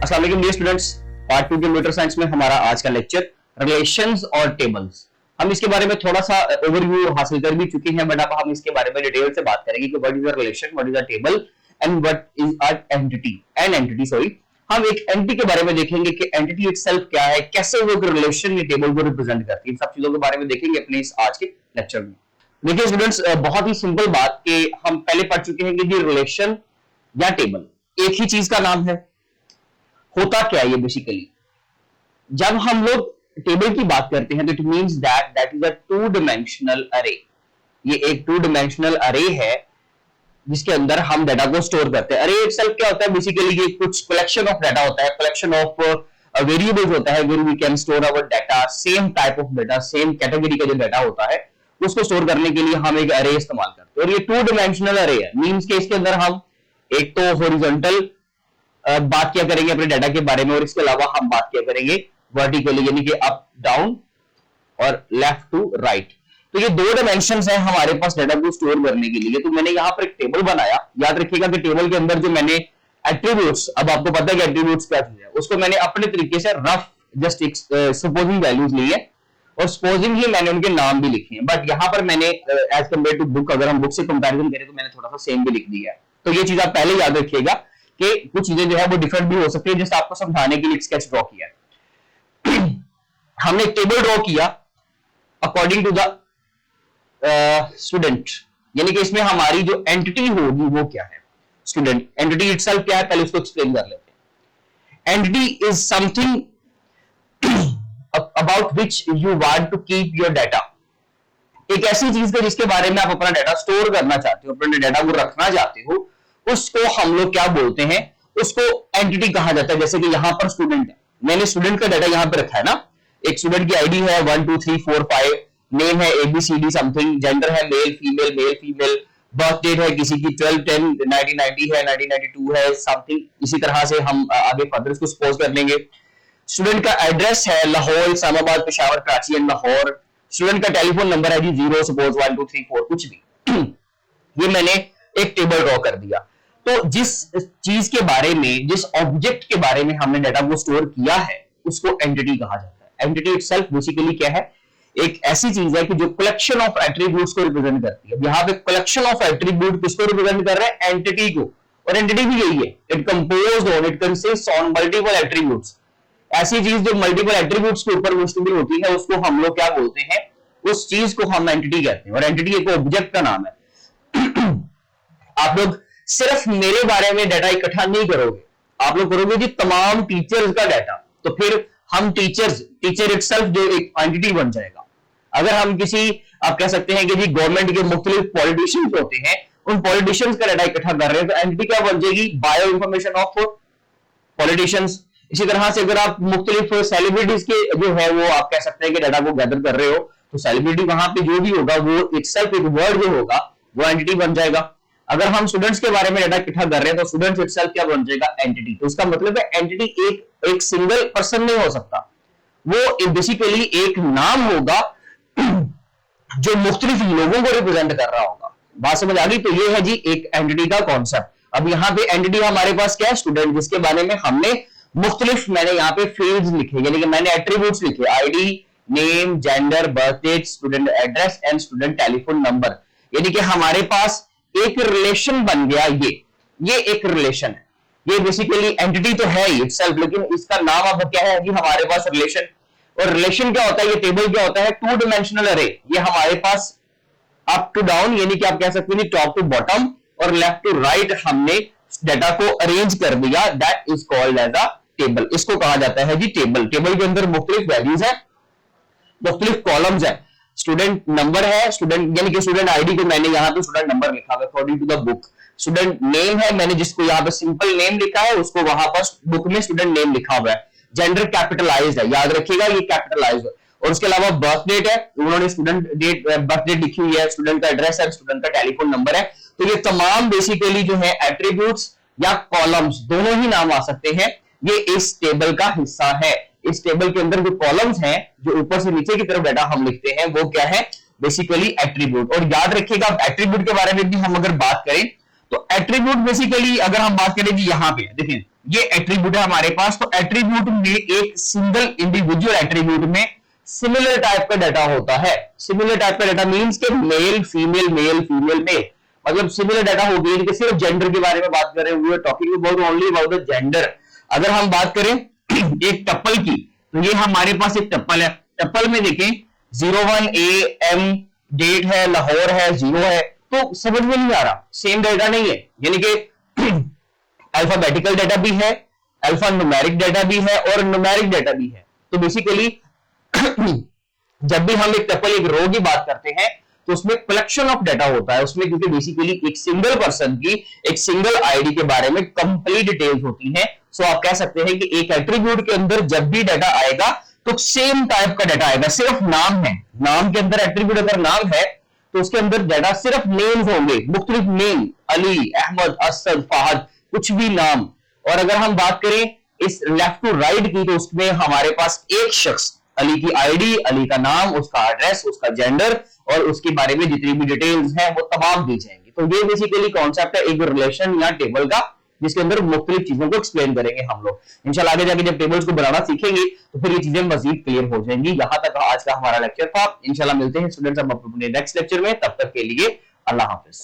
अस्सलाम वालेकुम dear students, part 2 computer science में हमारा आज का लेक्चर रिलेशंस और टेबल्स। हम इसके बारे में थोड़ा सा ओवरव्यू हासिल कर भी चुके हैं, बट अब हम इसके बारे में डिटेल से बात करेंगे कि what is a relation, what is a table and what is a entity. हम एक एंटिटी के बारे में देखेंगे कि एंटिटी इटसेल्फ क्या है, कैसे वो एक रिलेशन या टेबल को रिप्रेजेंट करती है। इन सब चीजों के बारे में देखेंगे अपने इस आज के लेक्चर में। देखिए स्टूडेंट्स, बहुत ही सिंपल बात कि हम पहले पढ़ चुके हैं कि रिलेशन या टेबल एक ही चीज का नाम है। होता क्या है ये बेसिकली, जब हम लोग टेबल की बात करते हैं तो it means that is a two dimensional अरे। ये एक टू डिमेंशनल अरे है जिसके अंदर हम डाटा को स्टोर करते हैं। अरे इटसेल्फ क्या होता है, बेसिकली ये कुछ कलेक्शन ऑफ डाटा होता है, कलेक्शन ऑफ वेरिएबल्स होता है where we can store our data, same type of data, same category का जो डाटा होता है उसको स्टोर करने के लिए हम एक अरे इस्तेमाल करते हैं। और ये टू डिमेंशनल अरे है, मींस के इसके अंदर हम एक तो हॉरिजॉन्टल बात किया करेंगे अपने डाटा के बारे में, और इसके अलावा हम बात किया करेंगे वर्टिकली, यानी कि अप डाउन और लेफ्ट टू राइट। तो ये दो डायमेंशंस हैं हमारे पास डाटा को स्टोर करने के लिए। तो मैंने यहां पर एक टेबल बनाया। याद रखिएगा कि टेबल के अंदर जो मैंने एट्रीब्यूट्स, अब आपको पता है कि एट्रीब्यूट्स क्या चीज है, उसको मैंने अपने तरीके से रफ जस्ट सपोजिंग वैल्यूज ली है और सपोजिंग ही मैंने उनके नाम भी लिखे हैं। बट यहां पर मैंने एज कंपेयर टू बुक, अगर हम बुक से कंपैरिजन करें तो मैंने थोड़ा सा सेम भी लिख दिया है। तो ये चीज आप पहले याद रखिएगा कि कुछ चीजें जो है वो डिफरेंट भी हो सकती है, जैसे आपको समझाने के लिए स्केच ड्रॉ किया है। हमने एक टेबल ड्रॉ किया अकॉर्डिंग टू द स्टूडेंट, यानी कि इसमें हमारी जो एंटिटी होगी वो क्या है। स्टूडेंट एंटिटी इटसेल्फ क्या है, पहले उसको एक्सप्लेन कर लेते हैं। Entity is something about which you want to keep your data. एक ऐसी चीज है जिसके बारे में आप अपना डाटा स्टोर करना चाहते हो, अपने डाटा को रखना चाहते हो, उसको हम लोग क्या बोलते हैं, उसको एंटिटी कहा जाता है। जैसे कि यहां पर स्टूडेंट है, मैंने स्टूडेंट का डाटा यहां पे रखा है ना, एक स्टूडेंट की आईडी है 1 2 3 4 5, नेम है ABCD समथिंग, जेंडर है मेल फीमेल, बर्थ डेट है किसी की 12/10/1990 है, 1992 है समथिंग। इसी तरह से हम आगे फर्दर इसको सपोज कर लेंगे। स्टूडेंट का एड्रेस है लाहौर, इस्लामाबाद, पेशावर, कराची एंड लाहौर। स्टूडेंट का टेलीफोन नंबर है जी 0 सपोज 1 2 3 4 कुछ भी। ये मैंने एक टेबल ड्रॉ कर दिया। तो जिस चीज के बारे में, जिस ऑब्जेक्ट के बारे में हमने डाटा को स्टोर किया है उसको एंटिटी कहा जाता है। एंटिटी इटसेल्फ बेसिकली क्या है, एक ऐसी चीज है कि जो कलेक्शन ऑफ एट्रीब्यूट्स को रिप्रेजेंट करती है। यहाँ पे कलेक्शन ऑफ एट्रीब्यूट किसको रिप्रेजेंट कर रहा है, एंटिटी को। और एंटिटी भी यही है, it composed on, it consists on multiple attributes. ऐसी चीज जो मल्टीपल एट्रीब्यूट्स के ऊपर मुश्तमिल होती है उसको हम लोग क्या बोलते हैं, उस चीज को हम एंटिटी कहते हैं। और एंटिटी एक ऑब्जेक्ट का नाम है। आप लोग सिर्फ मेरे बारे में डाटा इकट्ठा नहीं करोगे, आप लोग करोगे जी तमाम टीचर्स का डाटा। तो फिर हम टीचर इटसेल्फ जो एक एंटिटी बन जाएगा। अगर हम किसी, आप कह सकते हैं कि जी गवर्नमेंट के मुख्तलिफ पॉलिटिशियंस होते हैं, उन पॉलिटिशियंस का डाटा इकट्ठा कर रहे हैं तो एंटिटी क्या बन जाएगी, बायो इंफॉर्मेशन ऑफ पॉलिटिशियंस। इसी तरह से अगर आप मुख्तलिफ सेलिब्रिटीज के जो है वो आप कह सकते हैं कि डाटा को गैदर कर रहे हो, तो सेलिब्रिटी वहां पे जो भी होगा वो इटसेल्फ एक वर्ड जो होगा वो एंटिटी बन जाएगा। अगर हम स्टूडेंट्स के बारे में डाटा इकट्ठा कर रहे हैं तो स्टूडेंट्स इटसेल्फ क्या बन जाएगा, एंटिटी। तो इसका मतलब है एंटिटी एक सिंगल पर्सन नहीं हो सकता, वो बेसिकली एक नाम होगा जो मुख्तलिफ लोगों को रिप्रेजेंट कर रहा होगा। बात समझ आ गई? तो ये है जी एक एंटिटी का कॉन्सेप्ट। अब यहाँ पे एंटिटी हमारे पास क्या है, स्टूडेंट, जिसके बारे में हमने मुख्तलिफ, मैंने यहाँ पे फील्ड्स लिखे, यानी कि मैंने एट्रीब्यूट्स लिखे, ID, name, gender, birth date, student address and student telephone number. यानी कि हमारे पास एक रिलेशन बन गया। ये एक रिलेशन है, ये बेसिकली एंटिटी तो है ही इटसेल्फ, लेकिन इसका नाम अब क्या है कि हमारे पास रिलेशन। और रिलेशन क्या होता है, ये टेबल क्या होता है, टू डिमेंशनल अरे। ये हमारे पास अप टू डाउन, यानी कि आप कह सकते हैं टॉप टू बॉटम और लेफ्ट टू राइट हमने डाटा को अरेंज कर दिया, that is called as a table. इसको कहा जाता है जी टेबल। टेबल के अंदर मुख्तलिफ वैल्यूज है, मुख्तलिफ कॉलम्स है, स्टूडेंट नंबर है, स्टूडेंट यानी कि स्टूडेंट आईडी को मैंने यहाँ पे स्टूडेंट नंबर लिखा हुआ है according to the book. Student name है, मैंने जिसको यहाँ पे सिंपल नेम लिखा है उसको वहां पर बुक में स्टूडेंट नेम लिखा हुआ है। जेंडर कैपिटलाइज्ड है, याद रखिएगा ये कैपिटलाइज्ड है। और उसके अलावा बर्थ डेट है, उन्होंने स्टूडेंट डेट बर्थ डेट लिखी हुई है, स्टूडेंट का एड्रेस है, स्टूडेंट का टेलीफोन नंबर है। तो ये तमाम बेसिकली जो है एट्रीब्यूट्स या कॉलम्स, दोनों ही नाम आ सकते हैं, ये इस टेबल का हिस्सा है। इस टेबल के अंदर जो कॉलम्स हैं, जो ऊपर से नीचे की तरफ डाटा हम लिखते हैं, वो क्या है, बेसिकली एट्रीब्यूट। और याद रखिएगा एट्रीब्यूट के बारे में भी हम अगर बात करें तो एट्रीब्यूट बेसिकली अगर हम बात करें जी यहाँ पे देखिए ये एट्रीब्यूट है हमारे पास, तो एट्रीब्यूट में एक सिंगल इंडिविजुअल एट्रीब्यूट में सिमिलर टाइप का डाटा होता है। सिमिलर टाइप का डाटा मींस के मेल फीमेल मेल, मतलब सिमिलर डाटा हो गई। सिर्फ जेंडर के बारे में बात कर रहे हैं, we are talking about only about the gender. अगर हम बात करें एक टप्पल की, तो ये हमारे पास एक टप्पल है। टप्पल में देखें 01 AM डेट है, लाहौर है, 0 है, तो समझ में नहीं आ रहा, सेम डाटा नहीं है। यानी कि अल्फाबेटिकल डाटा भी है, अल्फा न्यूमेरिक डाटा भी है और न्यूमेरिक डाटा भी है। तो बेसिकली जब भी हम एक टपल एक रो की बात करते हैं तो उसमें कलेक्शन ऑफ डाटा होता है उसमें, क्योंकि बेसिकली एक सिंगल पर्सन की एक सिंगल आईडी के बारे में कंप्लीट डिटेल्स होती हैं। सो आप कह सकते हैं कि एक एट्रीब्यूट के अंदर जब भी डाटा आएगा तो सेम टाइप का डाटा आएगा, सिर्फ नाम है, नाम के अंदर एट्रीब्यूट अगर नाम है तो उसके अंदर डाटा सिर्फ नेम्स होंगे, मुख्तलिफ नेम, अली, अहमद, असद, फहद, कुछ भी नाम। और अगर हम बात करें इस लेफ्ट टू राइट की, तो उसमें हमारे पास एक शख्स, अली की आईडी, अली का नाम, उसका एड्रेस, उसका जेंडर और उसके बारे में जितनी भी डिटेल्स हैं वो तमाम दी जाएंगी। तो ये बेसिकली कॉन्सेप्ट है एक रिलेशन या टेबल का, जिसके अंदर मुख्तलिफ चीजों को एक्सप्लेन करेंगे हम लोग। इंशाल्लाह आगे जाके जब टेबल्स को बनाना सीखेंगे तो फिर ये चीजें मजीद क्लियर हो जाएंगी। यहां तक आज का हमारा लेक्चर था। इंशाल्लाह मिलते हैं स्टूडेंट्स हम अपने नेक्स्ट लेक्चर में, तब तक के लिए अल्लाह हाफिज।